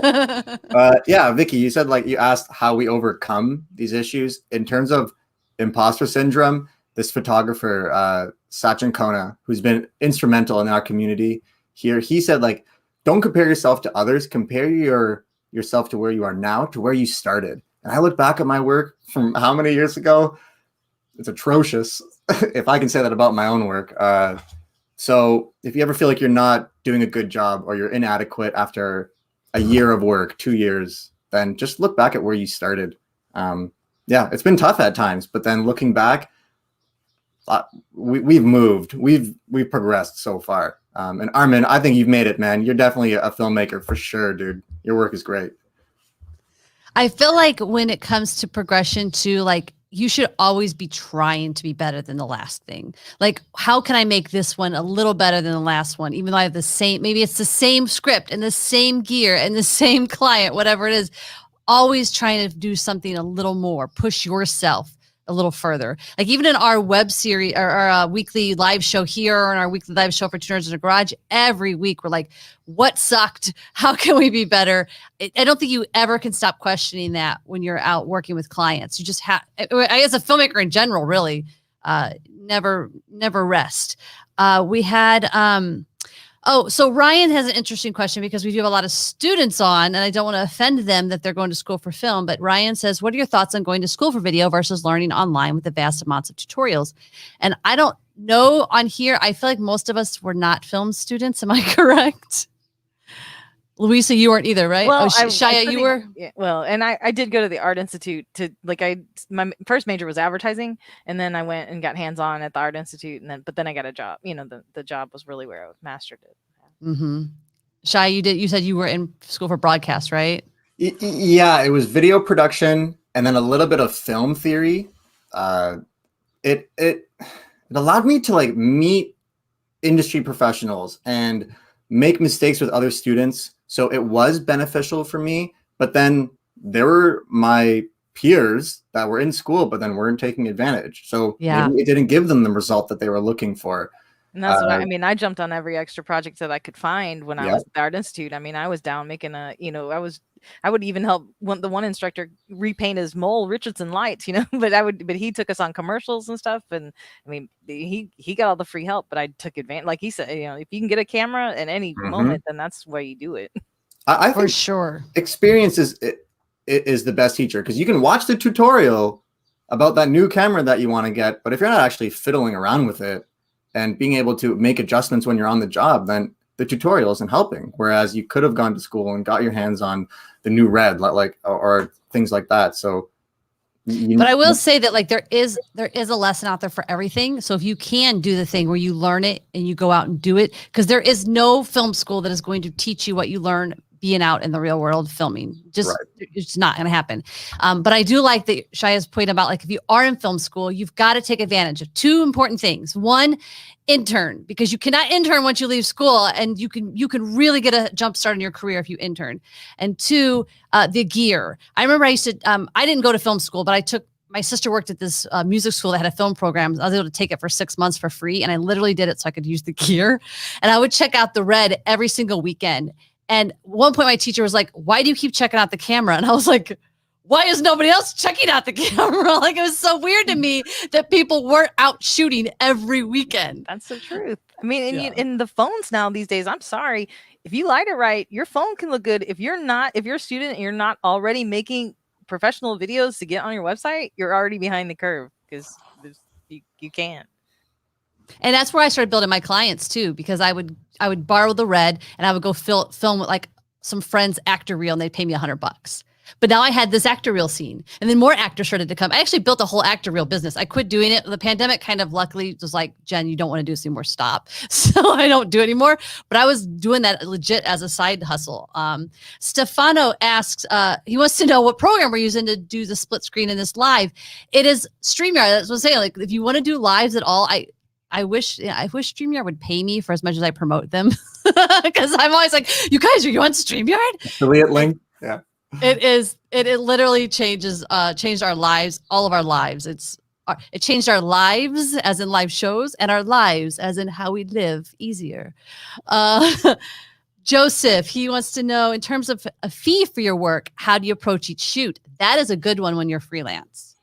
Yeah, Vicky, you said like you asked how we overcome these issues in terms of imposter syndrome. this photographer, Sachin Kona, who's been instrumental in our community here. He said, like, don't compare yourself to others. Compare yourself to where you are now to where you started. And I look back at my work from how many years ago? It's atrocious, if I can say that about my own work. So if you ever feel like you're not doing a good job or you're inadequate after a year of work, 2 years, then just look back at where you started. Yeah, it's been tough at times, but then looking back, we've moved, we've progressed so far. And Armen, I think you've made it, man. You're definitely a filmmaker for sure, dude. Your work is great. I feel like when it comes to progression too, like you should always be trying to be better than the last thing. Like, how can I make this one a little better than the last one? Even though I have the same, maybe it's the same script and the same gear and the same client, whatever it is, always trying to do something a little more, push yourself a little further. Like even in our web series or our weekly live show here and our weekly live show for Two Nerds in a Garage, every week we're like, what sucked? How can we be better? I don't think you ever can stop questioning that when you're out working with clients. You just have, as a filmmaker in general, really, never rest. We had, so Ryan has an interesting question because we do have a lot of students on, and I don't want to offend them that they're going to school for film. But Ryan says, what are your thoughts on going to school for video versus learning online with the vast amounts of tutorials? And I don't know on here. I feel like most of us were not film students. Am I correct? Luisa, you weren't either, right? Well, Shyah, you were? Yeah, well, and I did go to the Art Institute to my first major was advertising, and then I went and got hands-on at the Art Institute, but then I got a job. You know, the job was really where I mastered it. Mm-hmm. Shyah, you said you were in school for broadcast, right? Yeah, it was video production and then a little bit of film theory. It allowed me to like meet industry professionals and make mistakes with other students. So it was beneficial for me, but then there were my peers that were in school, but then weren't taking advantage. So maybe it didn't give them the result that they were looking for. And that's what I mean. I jumped on every extra project that I could find when I was at the Art Institute. I mean, I was down making I would even help the one instructor repaint his mole Richardson lights, but he took us on commercials and stuff. And I mean, he got all the free help, but I took advantage. Like he said, if you can get a camera at any moment, then that's where you do it. I think for sure experience is the best teacher, because you can watch the tutorial about that new camera that you want to get, but if you're not actually fiddling around with it and being able to make adjustments when you're on the job, then the tutorial isn't helping. Whereas you could have gone to school and got your hands on the new red, or things like that. So, but I will say that like there is a lesson out there for everything. So if you can do the thing where you learn it and you go out and do it, because there is no film school that is going to teach you what you learn being out in the real world filming. It's not going to happen. But I do like that Shyah's point about like, if you are in film school, you've got to take advantage of two important things. One, intern, because you cannot intern once you leave school, and you can really get a jump start in your career if you intern. And two, the gear. I remember I used to, I didn't go to film school, but my sister worked at this music school that had a film program. I was able to take it for 6 months for free. And I literally did it so I could use the gear. And I would check out the red every single weekend. And at one point my teacher was like, why do you keep checking out the camera? And I was like, why is nobody else checking out the camera? Like, it was so weird to me that people weren't out shooting every weekend. That's the truth. I mean, in the phones now these days, I'm sorry, if you light it right, your phone can look good. If you're a student and you're not already making professional videos to get on your website, you're already behind the curve, because you can't. And that's where I started building my clients too, because I would borrow the red and I would go film with like some friends' actor reel, and they'd pay me $100. But now I had this actor reel scene, and then more actors started to come. I actually built a whole actor reel business. I quit doing it. The pandemic kind of luckily was like, Jen, you don't want to do this anymore. Stop. So I don't do it anymore. But I was doing that legit as a side hustle. Stefano asks, he wants to know what program we're using to do the split screen in this live. It is StreamYard. That's what I'm saying. Like, if you want to do lives at all, I wish StreamYard would pay me for as much as I promote them, because I'm always like, you guys, are you on StreamYard? Affiliate link. Yeah. It literally changed our lives, all of our lives. It changed our lives as in live shows, and our lives as in how we live easier. Joseph, he wants to know, in terms of a fee for your work, how do you approach each shoot? That is a good one when you're freelance.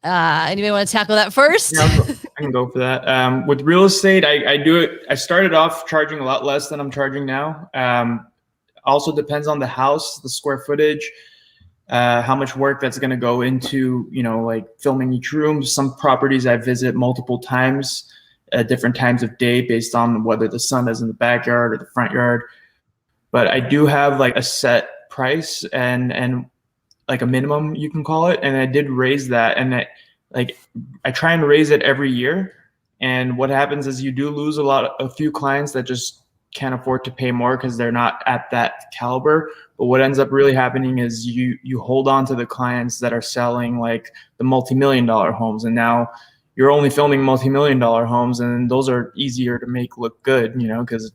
Anybody want to tackle that first? Yeah, I can go for that. With real estate, I do it. I started off charging a lot less than I'm charging now. Also depends on the house, the square footage, how much work that's going to go into, like filming each room. Some properties I visit multiple times at different times of day based on whether the sun is in the backyard or the front yard. But I do have like a set price and like a minimum, you can call it. And I did raise that, and I try and raise it every year. And what happens is you do lose a few clients that just can't afford to pay more because they're not at that caliber. But what ends up really happening is you hold on to the clients that are selling like the multi-million-dollar homes, and now you're only filming multi-million-dollar homes, and those are easier to make look good, because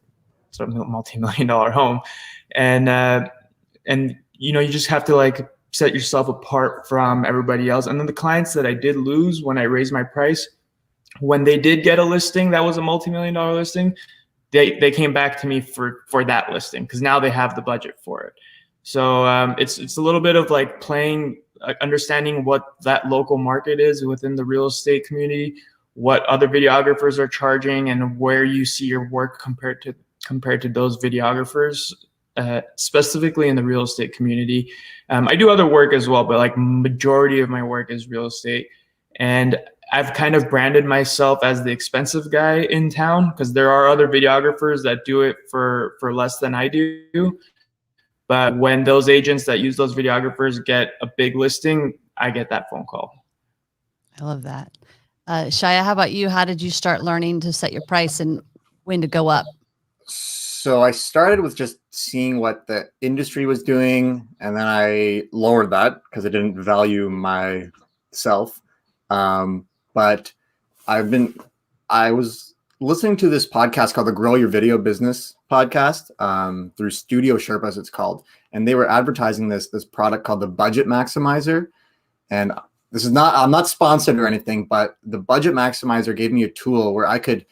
it's a multi-million-dollar home, and you just have to like set yourself apart from everybody else. And then the clients that I did lose when I raised my price, when they did get a listing that was a multi-million-dollar listing, they came back to me for that listing because now they have the budget for it. So it's a little bit of like playing, understanding what that local market is within the real estate community, what other videographers are charging, and where you see your work compared to those videographers, specifically in the real estate community. I do other work as well, but like majority of my work is real estate. And I've kind of branded myself as the expensive guy in town because there are other videographers that do it for less than I do. But when those agents that use those videographers get a big listing, I get that phone call. I love that. Shyah, how about you? How did you start learning to set your price and when to go up? So I started with just seeing what the industry was doing, and then I lowered that because I didn't value myself. But I was listening to this podcast called the Grow Your Video Business podcast through Studio Sherpa, as it's called. And they were advertising this product called the Budget Maximizer. And I'm not sponsored or anything, but the Budget Maximizer gave me a tool where I could,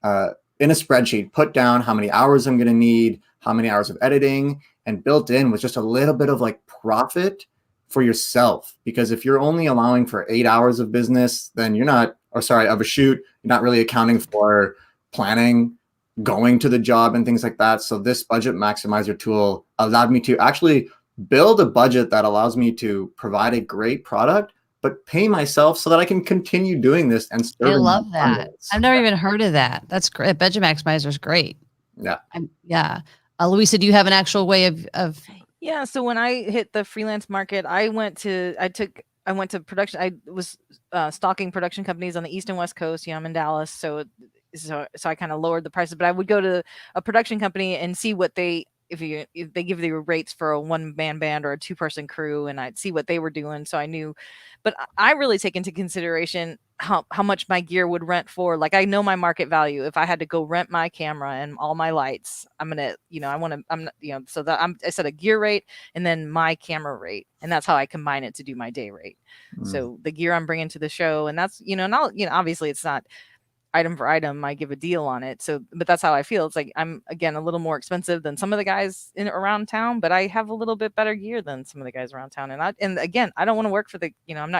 in a spreadsheet, put down how many hours I'm going to need, how many hours of editing, and built in was just a little bit of like profit for yourself. Because if you're only allowing for 8 hours of business, then of a shoot, you're not really accounting for planning, going to the job and things like that. So this Budget Maximizer tool allowed me to actually build a budget that allows me to provide a great product, but pay myself so that I can continue doing this. And I love that. I've never even heard of that. That's great. Budget Maximizer is great. Yeah. Yeah. Luisa, do you have an actual way of? Yeah. So when I hit the freelance market, I went to production. I was stalking production companies on the East and West Coast. I'm in Dallas. So I kind of lowered the prices, but I would go to a production company and see what if they give you rates for a one-man band or a two-person crew, and I'd see what they were doing. So I knew, but I really take into consideration how much my gear would rent for. Like, I know my market value. If I had to go rent my camera and all my lights, I set a gear rate and then my camera rate, and that's how I combine it to do my day rate. So the gear I'm bringing to the show, and that's, obviously it's not item for item, I give a deal on it. So, but that's how I feel. It's like I'm, again, a little more expensive than some of the guys around town, but I have a little bit better gear than some of the guys around town. And again, I don't want to work for I'm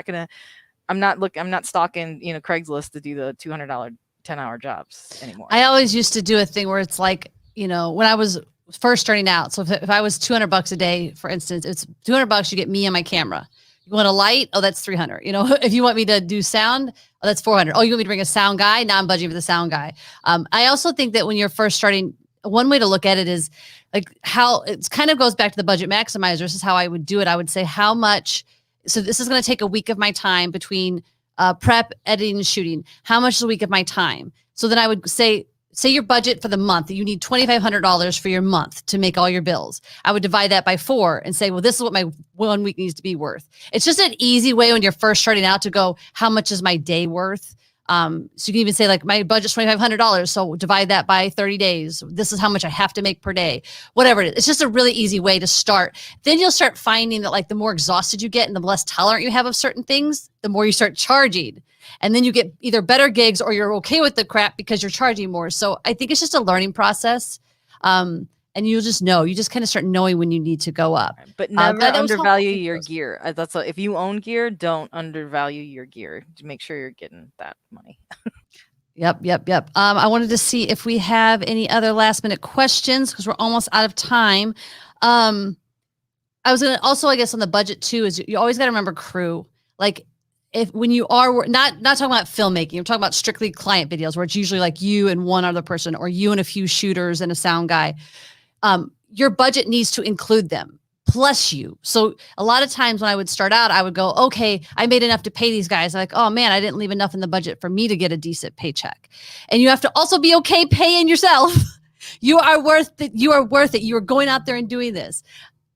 not stalking, Craigslist to do the $200 10-hour jobs anymore. I always used to do a thing where it's like, when I was first starting out. So if I was $200 a day, for instance, it's $200, you get me and my camera. You want a light? Oh, that's $300. If you want me to do sound, oh, that's $400. Oh, you want me to bring a sound guy? Now I'm budgeting for the sound guy. I also think that when you're first starting, one way to look at it is like how it kind of goes back to the Budget Maximizer. This is how I would do it. I would say how much. So this is going to take a week of my time between prep, editing, and shooting. How much is a week of my time? So then I would say your budget for the month, you need $2,500 for your month to make all your bills. I would divide that by 4 and say, well, this is what my 1 week needs to be worth. It's just an easy way when you're first starting out to go, how much is my day worth? So you can even say like my budget's $2,500. So divide that by 30 days. This is how much I have to make per day, whatever it is. It's just a really easy way to start. Then you'll start finding that like the more exhausted you get and the less tolerant you have of certain things, the more you start charging. And then you get either better gigs or you're okay with the crap because you're charging more. So I think it's just a learning process. And and you'll just know. You just kind of start knowing when you need to go up. But never that was undervalue helpful. your gear. That's if you own gear, don't undervalue your gear to make sure you're getting that money. Yep. I wanted to see if we have any other last minute questions because we're almost out of time. I was gonna also, I guess, on the budget too, is you always got to remember crew. Like when you are not talking about filmmaking, you're talking about strictly client videos where it's usually like you and one other person or you and a few shooters and a sound guy. Your budget needs to include them plus you. So a lot of times when I would start out, I would go, okay, I made enough to pay these guys. I'm like, oh man, I didn't leave enough in the budget for me to get a decent paycheck. And you have to also be okay paying yourself. You are worth it. You are worth it. You are going out there and doing this.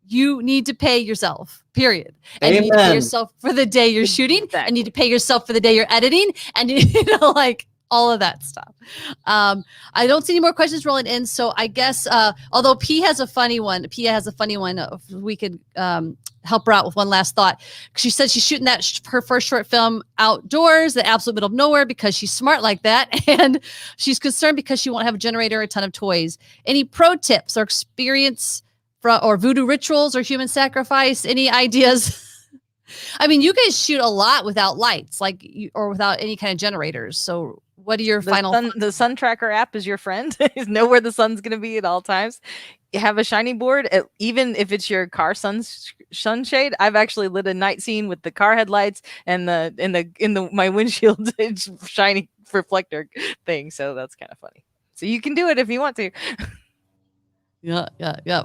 You need to pay yourself, period. And you need to pay yourself for the day you're shooting. Exactly. And you need to pay yourself for the day you're editing. And like all of that stuff. I don't see any more questions rolling in. So I guess, although Pia has a funny one. If we could help her out with one last thought. She said she's shooting her first short film outdoors, the absolute middle of nowhere, because she's smart like that. And she's concerned because she won't have a generator or a ton of toys. Any pro tips or experience or voodoo rituals or human sacrifice? Any ideas? I mean, you guys shoot a lot without lights, or without any kind of generators. So what are your the sun tracker app is your friend. You know where the sun's going to be at all times. You have a shining board, even if it's your car sunshade. I've actually lit a night scene with the car headlights and my windshield shiny reflector thing. So that's kind of funny. So you can do it if you want to. Yeah.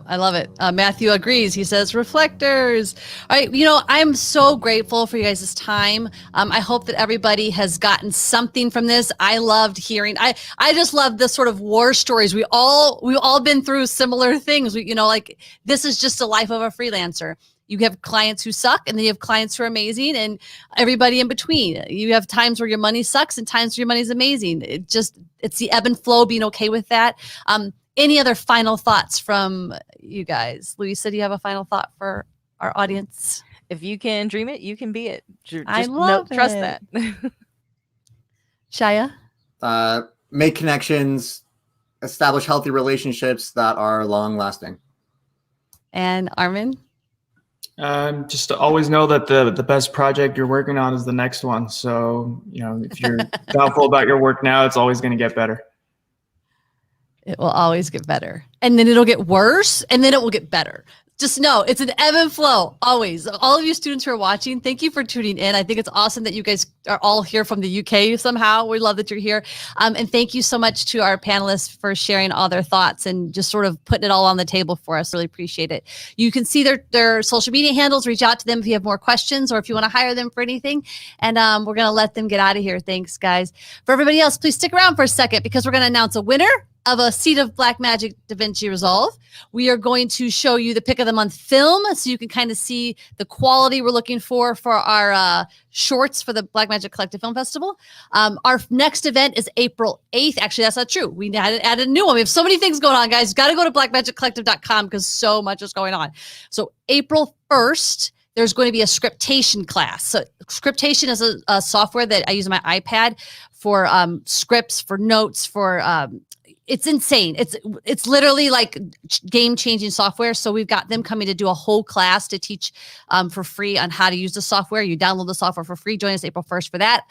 I love it. Matthew agrees. He says reflectors. All right. I'm so grateful for you guys' time. I hope that everybody has gotten something from this. I loved hearing. I just love the sort of war stories. We've all been through similar things. Like this is just the life of a freelancer. You have clients who suck, and then you have clients who are amazing, and everybody in between. You have times where your money sucks and times where your money is amazing. It's the ebb and flow, being okay with that. Any other final thoughts from you guys? Luisa, do you have a final thought for our audience? If you can dream it, you can be it. Trust that. Shyah? Make connections, establish healthy relationships that are long lasting. And Armen? Just to always know that the best project you're working on is the next one. So, if you're doubtful about your work now, it's always going to get better. It will always get better. And then it'll get worse, and then it will get better. Just know it's an ebb and flow, always. All of you students who are watching, thank you for tuning in. I think it's awesome that you guys are all here from the UK somehow. We love that you're here. And thank you so much to our panelists for sharing all their thoughts and just sort of putting it all on the table for us. Really appreciate it. You can see their social media handles. Reach out to them if you have more questions or if you want to hire them for anything. And we're going to let them get out of here. Thanks, guys. For everybody else, please stick around for a second because we're going to announce a winner of a seat of Blackmagic DaVinci Resolve. We are going to show you the pick of the month film so you can kind of see the quality we're looking for our shorts for the Blackmagic Collective Film Festival. Our next event is April 8th. Actually, that's not true. We added a new one. We have so many things going on, guys. Got to go to blackmagiccollective.com because so much is going on. So April 1st, there's going to be a scriptation class. So scriptation is a software that I use on my iPad for scripts, for notes, for it's insane. It's literally like game-changing software. So we've got them coming to do a whole class to teach for free on how to use the software. You download the software for free. Join us April 1st for that.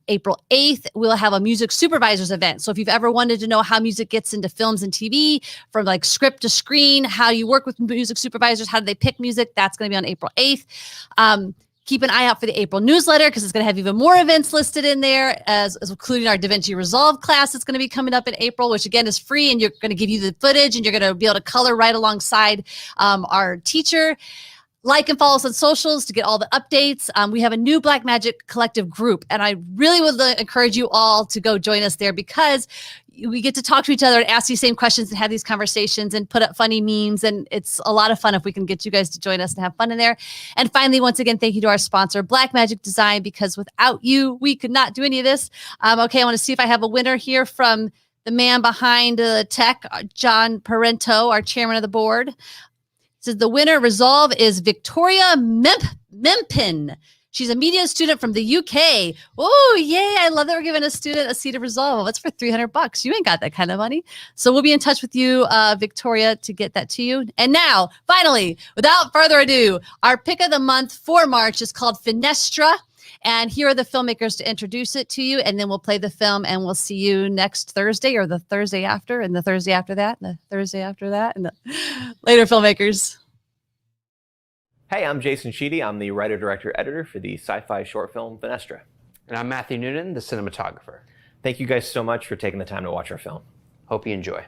April 8th, we'll have a music supervisors event. So if you've ever wanted to know how music gets into films and TV, from like script to screen, how you work with music supervisors, how do they pick music, that's going to be on April 8th. Keep an eye out for the April newsletter because it's going to have even more events listed in there, as including our DaVinci Resolve class that's going to be coming up in April, which again is free, and you're going to give you the footage and you're going to be able to color right alongside our teacher. Like and follow us on socials to get all the updates. We have a new Blackmagic Collective group, and I really would encourage you all to go join us there because we get to talk to each other and ask these same questions and have these conversations and put up funny memes. And it's a lot of fun if we can get you guys to join us and have fun in there. And finally, once again, thank you to our sponsor, Blackmagic Design, because without you, we could not do any of this. Okay, I want to see if I have a winner here from the man behind the tech, John Parento, our chairman of the board. Says the winner Resolve is Victoria Mempin. She's a media student from the UK. Oh, yay. I love that we're giving a student a seat of resolve. That's for $300. You ain't got that kind of money. So we'll be in touch with you, Victoria, to get that to you. And now, finally, without further ado, our pick of the month for March is called Finestra. And here are the filmmakers to introduce it to you. And then we'll play the film and we'll see you next Thursday or the Thursday after and the Thursday after that and the Thursday after that. And later, filmmakers. Hey, I'm Jason Sheedy. I'm the writer, director, editor for the sci-fi short film Finestra. And I'm Matthew Noonan, the cinematographer. Thank you guys so much for taking the time to watch our film. Hope you enjoy.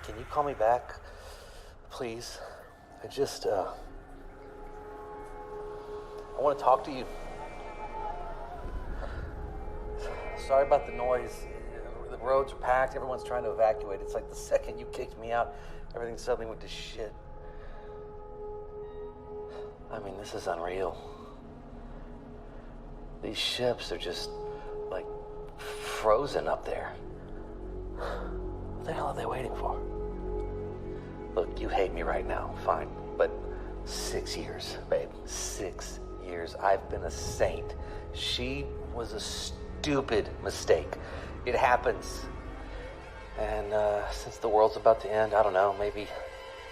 Can you call me back, please? I want to talk to you. Sorry about the noise. The roads are packed. Everyone's trying to evacuate. It's like the second you kicked me out, everything suddenly went to shit. I mean, this is unreal. These ships are just, like, frozen up there. What the hell are they waiting for? Look, you hate me right now, fine. But 6 years, babe, 6 years. I've been a saint. She was a stupid mistake. It happens. And since the world's about to end, I don't know, maybe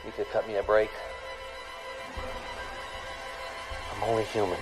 you could cut me a break. I'm only human.